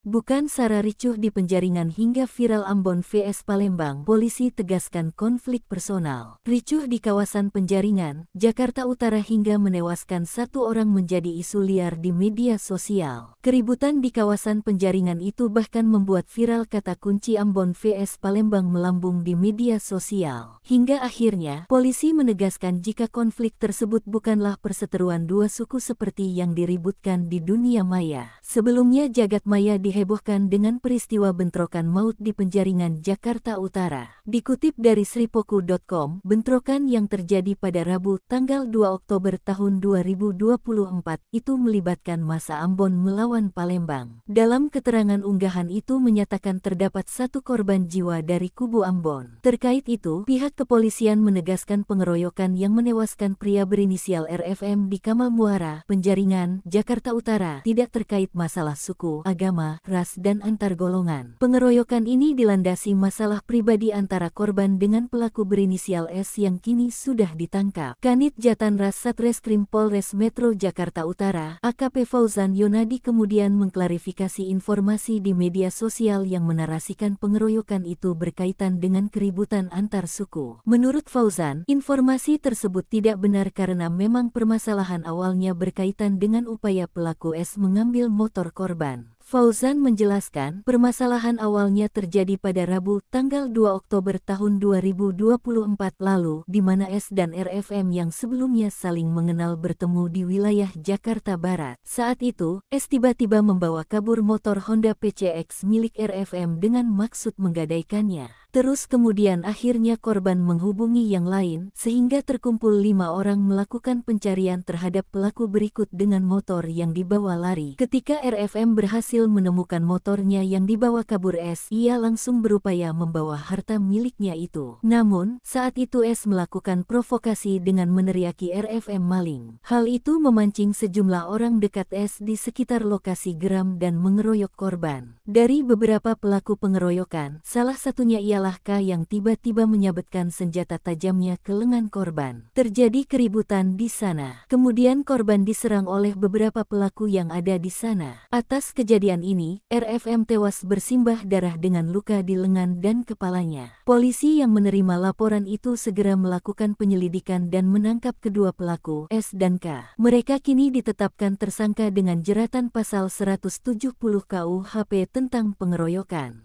Bukan sara ricuh di Penjaringan hingga viral Ambon vs Palembang, polisi tegaskan konflik personal. Ricuh di kawasan Penjaringan, Jakarta Utara hingga menewaskan satu orang menjadi isu liar di media sosial. Keributan di kawasan Penjaringan itu bahkan membuat viral kata kunci Ambon vs Palembang melambung di media sosial. Hingga akhirnya, polisi menegaskan jika konflik tersebut bukanlah perseteruan dua suku seperti yang diributkan di dunia maya. Sebelumnya jagat maya dihebohkan dengan peristiwa bentrokan maut di Penjaringan, Jakarta Utara. Dikutip dari sripoku.com, bentrokan yang terjadi pada Rabu tanggal 2 Oktober tahun 2024 itu melibatkan massa Ambon melawan Palembang. Dalam keterangan unggahan itu menyatakan terdapat satu korban jiwa dari kubu Ambon. Terkait itu, pihak kepolisian menegaskan pengeroyokan yang menewaskan pria berinisial RFM di Kamal Muara, Penjaringan, Jakarta Utara tidak terkait masalah suku, agama, ras, dan antar golongan. Pengeroyokan ini dilandasi masalah pribadi antara korban dengan pelaku berinisial S yang kini sudah ditangkap. Kanit Jatanras Satreskrim Polres Metro Jakarta Utara, AKP Fauzan Yonadi kemudian mengklarifikasi informasi di media sosial yang menarasikan pengeroyokan itu berkaitan dengan keributan antar suku. Menurut Fauzan, informasi tersebut tidak benar karena memang permasalahan awalnya berkaitan dengan upaya pelaku S mengambil motor korban. Fauzan menjelaskan, permasalahan awalnya terjadi pada Rabu tanggal 2 Oktober tahun 2024 lalu, di mana S dan RFM yang sebelumnya saling mengenal bertemu di wilayah Jakarta Barat. Saat itu, S tiba-tiba membawa kabur motor Honda PCX milik RFM dengan maksud menggadaikannya. Terus kemudian akhirnya korban menghubungi yang lain, sehingga terkumpul 5 orang melakukan pencarian terhadap pelaku berikut dengan motor yang dibawa lari. Ketika RFM berhasil menemukan motornya yang dibawa kabur S, ia langsung berupaya membawa harta miliknya itu. Namun, saat itu S melakukan provokasi dengan meneriaki RFM maling. Hal itu memancing sejumlah orang dekat S di sekitar lokasi geram dan mengeroyok korban. Dari beberapa pelaku pengeroyokan, salah satunya ialah K yang tiba-tiba menyabetkan senjata tajamnya ke lengan korban. Terjadi keributan di sana. Kemudian korban diserang oleh beberapa pelaku yang ada di sana. Atas kejadian ini, RFM tewas bersimbah darah dengan luka di lengan dan kepalanya. Polisi yang menerima laporan itu segera melakukan penyelidikan dan menangkap kedua pelaku, S dan K. Mereka kini ditetapkan tersangka dengan jeratan pasal 170 KUHP tentang pengeroyokan.